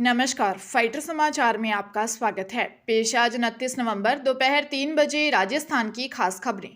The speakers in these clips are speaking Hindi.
नमस्कार, फाइटर समाचार में आपका स्वागत है। पेश आज 29 नवंबर दोपहर 3 बजे राजस्थान की खास खबरें।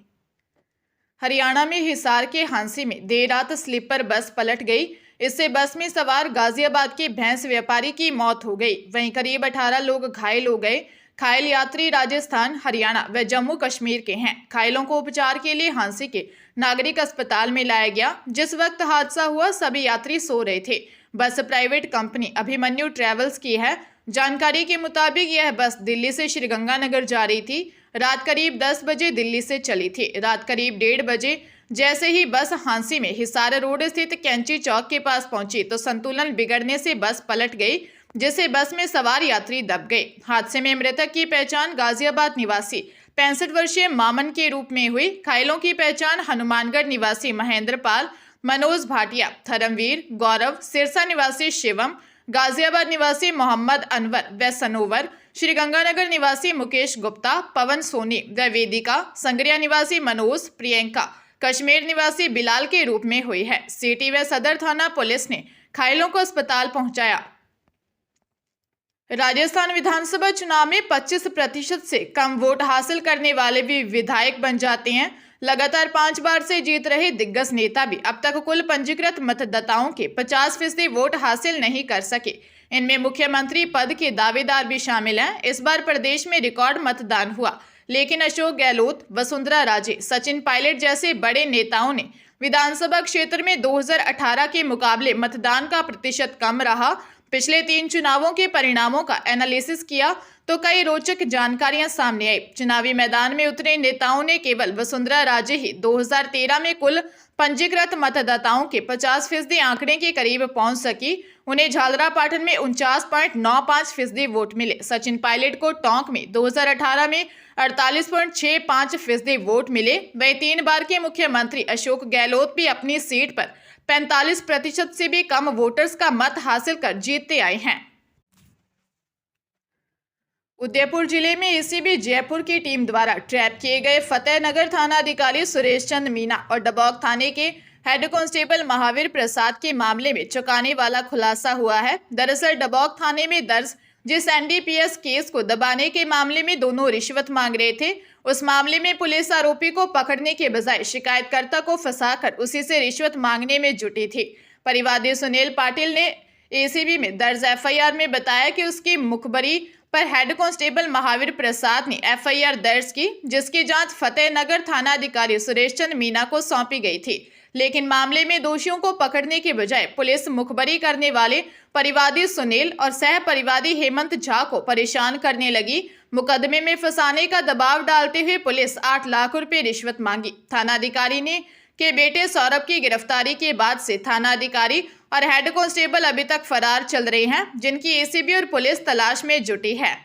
हरियाणा में हिसार के हांसी में देर रात स्लीपर बस पलट गई। इससे बस में सवार गाजियाबाद के भैंस व्यापारी की मौत हो गई। वहीं करीब 18 लोग घायल हो गए। घायल यात्री राजस्थान, हरियाणा व जम्मू कश्मीर के हैं। घायलों को उपचार के लिए हांसी के नागरिक अस्पताल में लाया गया। जिस वक्त हादसा हुआ सभी यात्री सो रहे थे। बस प्राइवेट कंपनी अभिमन्यु ट्रेवल्स की है। जानकारी के मुताबिक यह बस दिल्ली से श्रीगंगानगर जा रही थी। रात करीब 10 बजे दिल्ली से चली थी। रात करीब 1:30 बजे जैसे ही बस हांसी में हिसार रोड स्थित कैंची चौक के पास पहुंची तो संतुलन बिगड़ने से बस पलट गई, जिससे बस में सवार यात्री दब गए। हादसे में मृतक की पहचान गाजियाबाद निवासी 65 वर्षीय मामन के रूप में हुई। घायलों की पहचान हनुमानगढ़ निवासी महेंद्र पाल, मनोज भाटिया, धर्मवीर, गौरव, सिरसा निवासी शिवम, गाजियाबाद निवासी मोहम्मद अनवर व सनोवर, श्रीगंगानगर निवासी मुकेश गुप्ता, पवन सोनी व वेदिका, संगरिया निवासी मनोज, प्रियंका, कश्मीर निवासी बिलाल के रूप में हुई है। सिटी व सदर थाना पुलिस ने घायलों को अस्पताल पहुंचाया। राजस्थान विधानसभा चुनाव में 25% से कम वोट हासिल करने वाले भी विधायक बन जाते हैं। लगातार 5 बार से जीत रहे दिग्गज नेता भी अब तक कुल पंजीकृत मतदाताओं के 50% वोट हासिल नहीं कर सके। इनमें मुख्यमंत्री पद के दावेदार भी शामिल हैं। इस बार प्रदेश में रिकॉर्ड मतदान हुआ, लेकिन अशोक गहलोत, वसुंधरा राजे, सचिन पायलट जैसे बड़े नेताओं ने विधानसभा क्षेत्र में 2018 के मुकाबले मतदान का प्रतिशत कम रहा। पिछले 3 चुनावों के परिणामों का एनालिसिस किया तो कई रोचक जानकारियां सामने आई। चुनावी मैदान में उतरे नेताओं ने केवल वसुंधरा राजे ही 2013 में कुल पंजीकृत मतदाताओं के 50% आंकड़े के करीब पहुंच सकी। उन्हें झालरापाटन में 49.95% वोट मिले। सचिन पायलट को टोंक में 2018 में 48.65% वोट मिले। वहीं 3 बार के मुख्यमंत्री अशोक गहलोत भी अपनी सीट पर 45% से भी कम वोटर्स का मत हासिल कर जीतते आए हैं। उदयपुर जिले में एसीबी जयपुर की टीम द्वारा ट्रैप किए गए फतेहनगर थाना अधिकारी सुरेश चंद मीना और डबौक थाने के हेड कांस्टेबल महावीर प्रसाद के मामले में चौंकाने वाला खुलासा हुआ है। दरअसल डबौक थाने में दर्ज जिस एनडीपीएस केस को दबाने के मामले में दोनों रिश्वत मांग रहे थे, उस मामले में पुलिस आरोपी को पकड़ने के बजाय शिकायतकर्ता को फंसाकर उसी से रिश्वत मांगने में जुटी थी। परिवादी सुनील पाटिल ने एसीबी में दर्ज एफआईआर में बताया कि उसकी मुखबरी पर हेड कांस्टेबल महावीर प्रसाद ने एफआईआर दर्ज की, जिसकी जांच फतेहनगर थाना अधिकारी सुरेश चंद मीना को सौंपी गई थी। लेकिन मामले में दोषियों को पकड़ने के बजाय पुलिस मुखबरी करने वाले परिवादी सुनील और सह परिवादी हेमंत झा को परेशान करने लगी। मुकदमे में फंसाने का दबाव डालते हुए पुलिस 8 लाख रुपए रिश्वत मांगी। थाना अधिकारी ने के बेटे सौरभ की गिरफ्तारी के बाद से थाना अधिकारी और हेड कांस्टेबल अभी तक फरार चल रहे हैं, जिनकी एसीबी और पुलिस तलाश में जुटी है।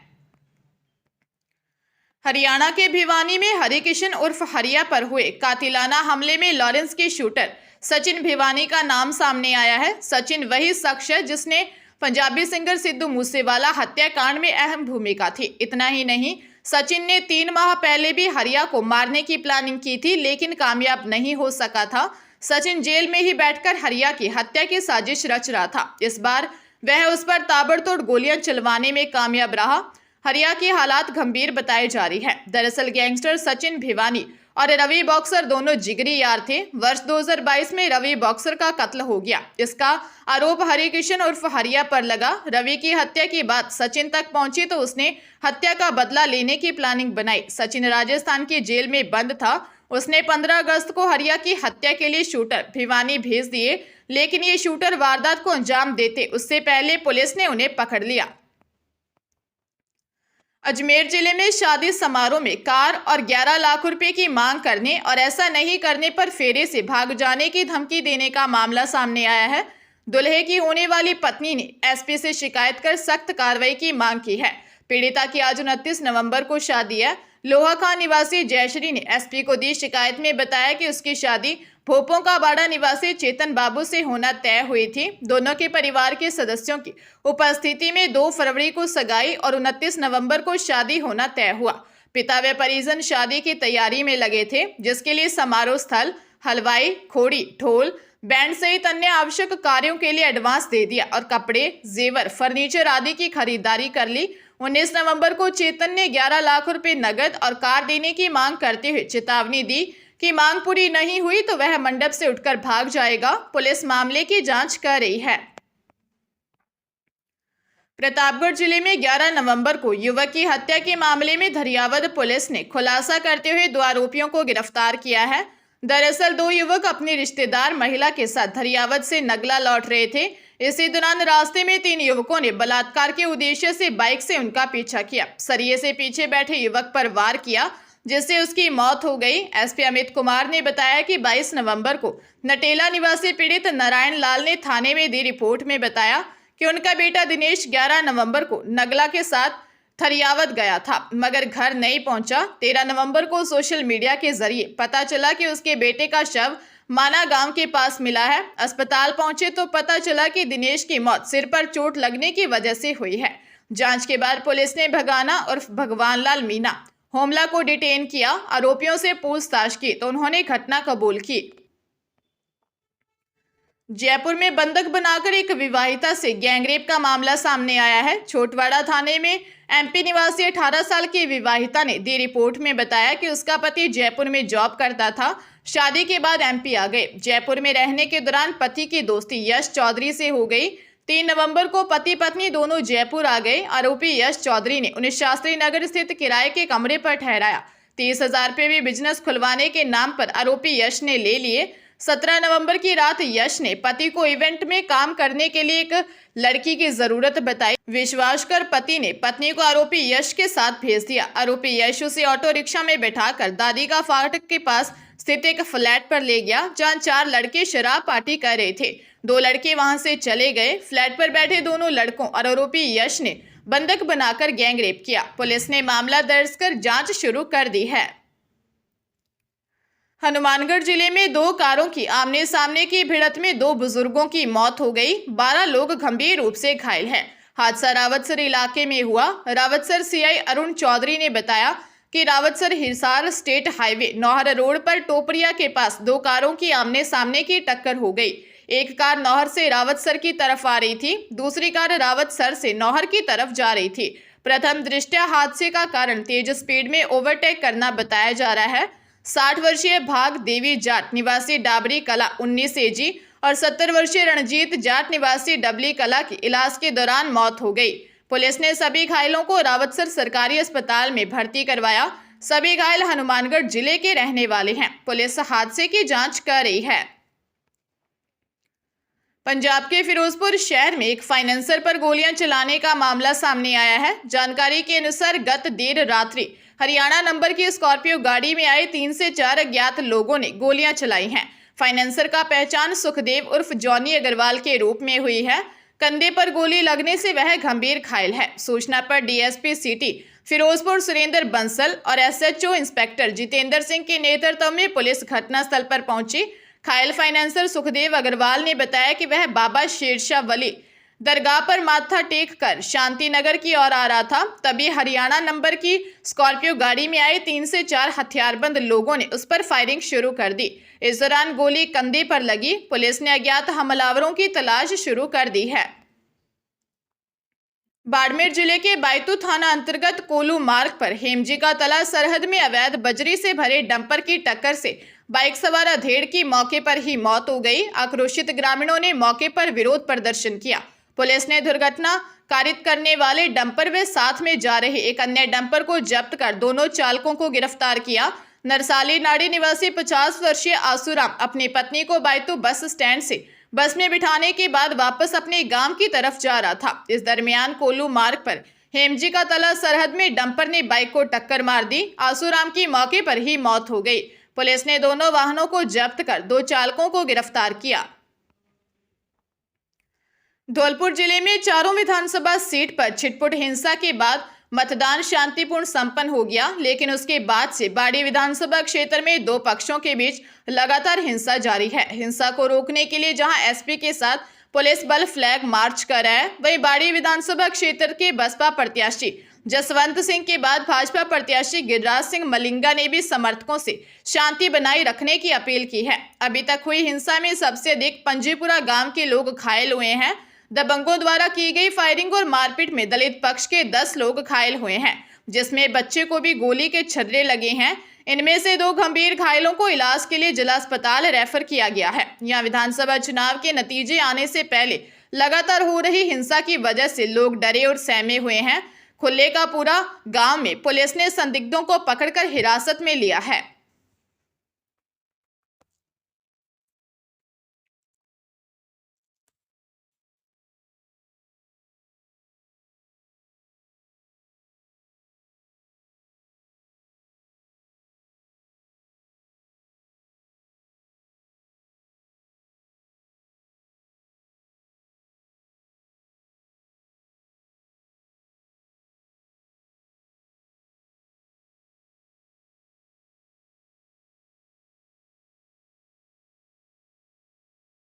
हरियाणा के भिवानी में हरिकिशन उर्फ हरिया पर हुए कातिलाना हमले में लॉरेंस के शूटर सचिन भिवानी का नाम सामने आया है। सचिन वही शख्स है जिसने पंजाबी सिंगर सिद्धू मूसेवाला हत्याकांड में अहम भूमिका थी। इतना ही नहीं, सचिन ने 3 माह पहले भी हरिया को मारने की प्लानिंग की थी, लेकिन कामयाब नहीं हो सका था। सचिन जेल में ही बैठकर हरिया की हत्या की साजिश रच रहा था। इस बार वह उस पर ताबड़तोड़ गोलियां चलवाने में कामयाब रहा। हरिया की हालात गंभीर बताई जा रही है। दरअसल गैंगस्टर सचिन भिवानी और रवि बॉक्सर दोनों जिगरी यार थे। वर्ष 2022 में रवि बॉक्सर का कत्ल हो गया। इसका आरोप हरिकिशन उर्फ हरिया पर लगा। रवि की हत्या की बात सचिन तक पहुंची तो उसने हत्या का बदला लेने की प्लानिंग बनाई। सचिन राजस्थान की जेल में बंद था। उसने 15 अगस्त को हरिया की हत्या के लिए शूटर भिवानी भेज दिए, लेकिन ये शूटर वारदात को अंजाम देते उससे पहले पुलिस ने उन्हें पकड़ लिया। अजमेर जिले में शादी समारोह में कार और 11 लाख रुपए की मांग करने और ऐसा नहीं करने पर फेरे से भाग जाने की धमकी देने का मामला सामने आया है। दुल्हे की होने वाली पत्नी ने एसपी से शिकायत कर सख्त कार्रवाई की मांग की है। पीड़िता की आज 29 नवंबर को शादी है। लोहाखां निवासी जयश्री ने एसपी को दी शिकायत में बताया कि उसकी शादी भोपों का बाड़ा निवासी चेतन बाबू से होना तय हुई थी। दोनों के परिवार के सदस्यों की उपस्थिति में 2 फरवरी को सगाई और 29 नवंबर को शादी होना तय हुआ। पिता व परिजन शादी की तैयारी में लगे थे, जिसके लिए समारोह स्थल, हलवाई, खोड़ी, ढोल, बैंड सहित अन्य आवश्यक कार्यों के लिए एडवांस दे दिया और कपड़े, जेवर, फर्नीचर आदि की खरीदारी कर ली। 19 नवंबर को चेतन ने 11 लाख रुपए नगद और कार देने की मांग करते हुए चेतावनी दी कि मांग पूरी नहीं हुई तो वह मंडप से उठकर भाग जाएगा। पुलिस मामले की जांच कर रही है। प्रतापगढ़ जिले में 11 नवंबर को युवक की हत्या के मामले में धरियावद पुलिस ने खुलासा करते हुए 2 आरोपियों को गिरफ्तार किया है। दरअसल 2 युवक अपनी रिश्तेदार महिला के साथ धरियावद से नगला लौट रहे थे। इसी दौरान रास्ते में 3 युवकों ने बलात्कार के उद्देश्य से बाइक से उनका पीछा किया। सरिये से पीछे बैठे युवक पर वार किया जिससे उसकी मौत हो गई। एसपी अमित कुमार ने बताया कि 22 नवंबर को नटेला निवासी पीड़ित नारायण लाल ने थाने में दी रिपोर्ट में बताया कि उनका बेटा दिनेश 11 नवंबर को नगला के साथ धरियावद गया था मगर घर नहीं पहुंचा। 13 नवंबर को सोशल मीडिया के जरिए पता चला कि उसके बेटे का शव माना गांव के पास मिला है। अस्पताल पहुंचे तो पता चला कि दिनेश की मौत सिर पर चोट लगने की वजह से हुई है। जांच के बाद पुलिस ने भगाना और भगवान लाल मीना होमला को डिटेन किया। आरोपियों से पूछताछ की तो उन्होंने घटना कबूल की। जयपुर में बंधक बनाकर एक विवाहिता से गैंगरेप का मामला सामने आया है। छोटवाड़ा थाने में एमपी निवासी 18 साल की विवाहिता ने दी रिपोर्ट में बताया कि उसका पति जयपुर में जॉब करता था। शादी के बाद एमपी आ गए। जयपुर में रहने के दौरान पति की दोस्ती यश चौधरी से हो गई। 3 नवंबर को पति पत्नी दोनों जयपुर आ गए। आरोपी यश चौधरी ने उन्हें शास्त्री नगर स्थित किराए के कमरे पर ठहराया। 30,000 रुपये में बिजनेस खुलवाने के नाम पर आरोपी यश ने ले लिए। 17 नवंबर की रात यश ने पति को इवेंट में काम करने के लिए एक लड़की की जरूरत बताई। विश्वास कर पति ने पत्नी को आरोपी यश के साथ भेज दिया। आरोपी यश उसे ऑटो रिक्शा में बैठाकर दादी का फाटक के पास स्थित एक फ्लैट पर ले गया जहां 4 लड़के शराब पार्टी कर रहे थे। 2 लड़के वहां से चले गए। फ्लैट पर बैठे दोनों लड़कों और आरोपी यश ने बंधक बनाकर गैंगरेप किया। पुलिस ने मामला दर्ज कर जांच शुरू कर दी है। हनुमानगढ़ जिले में 2 कारों की आमने सामने की भिड़ंत में 2 बुजुर्गों की मौत हो गई। 12 लोग गंभीर रूप से घायल हैं। हादसा रावतसर इलाके में हुआ। रावतसर सीआई अरुण चौधरी ने बताया कि Rawatsar Hisar state highway Nohar road पर टोपरिया के पास 2 कारों की आमने सामने की टक्कर हो गई। एक कार नौहर से रावतसर की तरफ आ रही थी, दूसरी कार रावतसर से नौहर की तरफ जा रही थी। प्रथम दृष्टया हादसे का कारण तेज स्पीड में ओवरटेक करना बताया जा रहा है। 60 वर्षीय भाग देवी जाट निवासी डाबरी कला 19 एजी और 70 वर्षीय रणजीत जाट निवासी डबली कला की इलाज के दौरान मौत हो गई। पुलिस ने सभी घायलों को रावतसर सरकारी अस्पताल में भर्ती करवाया। सभी घायल हनुमानगढ़ जिले के रहने वाले हैं। पुलिस हादसे की जांच कर रही है। पंजाब के फिरोजपुर शहर में एक फाइनेंसर पर गोलियां चलाने का मामला सामने आया है। जानकारी के अनुसार गत देर रात्रि हरियाणा नंबर की स्कॉर्पियो गाड़ी में आए 3 से 4 अज्ञात लोगों ने गोलियां चलाई हैं। फाइनेंसर का पहचान सुखदेव उर्फ जॉनी अग्रवाल के रूप में हुई है। कंधे पर गोली लगने से वह गंभीर घायल है। सूचना पर डीएसपी सिटी फिरोजपुर सुरेंद्र बंसल और एसएचओ इंस्पेक्टर जितेंद्र सिंह के नेतृत्व में पुलिस घटनास्थल पर पहुंची। घायल फाइनेंसर सुखदेव अग्रवाल ने बताया कि वह बाबा शेरशाह वली दरगाह पर माथा टेक कर शांति नगर की ओर आ रहा था। तभी हरियाणा नंबर की स्कॉर्पियो गाड़ी में आए 3 से 4 हथियारबंद लोगों ने उस पर फायरिंग शुरू कर दी। इस दौरान गोली कंधे पर लगी। पुलिस ने अज्ञात हमलावरों की तलाश शुरू कर दी है। बाड़मेर जिले के बायतू थाना अंतर्गत कोलू मार्ग पर हेमजी का तला सरहद में अवैध बजरी से भरे डंपर की टक्कर से बाइक सवार अधेड़ की मौके पर ही मौत हो गई। आक्रोशित ग्रामीणों ने मौके पर विरोध प्रदर्शन किया। पुलिस ने दुर्घटना कारित करने वाले डंपर व साथ में जा रहे एक अन्य डंपर को जब्त कर दोनों चालकों को गिरफ्तार किया। नरसाली नाड़ी निवासी 50 वर्षीय आसूराम अपनी पत्नी को बायतू बस स्टैंड से बस में बिठाने के बाद वापस अपने गांव की तरफ जा रहा था। इस दरमियान कोलू मार्ग पर हेमजी का तला सरहद में डंपर ने बाइक को टक्कर मार दी। आसूराम की मौके पर ही मौत हो गई। पुलिस ने दोनों वाहनों को जब्त कर 2 चालकों को गिरफ्तार किया। धौलपुर जिले में चारों विधानसभा सीट पर छिटपुट हिंसा के बाद मतदान शांतिपूर्ण संपन्न हो गया, लेकिन उसके बाद से बाड़ी विधानसभा क्षेत्र में 2 पक्षों के बीच लगातार हिंसा जारी है। हिंसा को रोकने के लिए जहां एसपी के साथ पुलिस बल फ्लैग मार्च कर रहा है, वहीं बाड़ी विधानसभा क्षेत्र के बसपा प्रत्याशी जसवंत सिंह के बाद भाजपा प्रत्याशी गिरिराज सिंह मलिंगा ने भी समर्थकों से शांति बनाए रखने की अपील की है। अभी तक हुई हिंसा में सबसे अधिक पंजीपुरा गांव के लोग घायल हुए हैं। दबंगों द्वारा की गई फायरिंग और मारपीट में दलित पक्ष के 10 लोग घायल हुए हैं, जिसमें बच्चे को भी गोली के छर्रे लगे हैं। इनमें से 2 गंभीर घायलों को इलाज के लिए जिला अस्पताल रेफर किया गया है। यहाँ विधानसभा चुनाव के नतीजे आने से पहले लगातार हो रही हिंसा की वजह से लोग डरे और सहमे हुए हैं। खुले का पूरा गांव में पुलिस ने संदिग्धों को पकड़कर हिरासत में लिया है।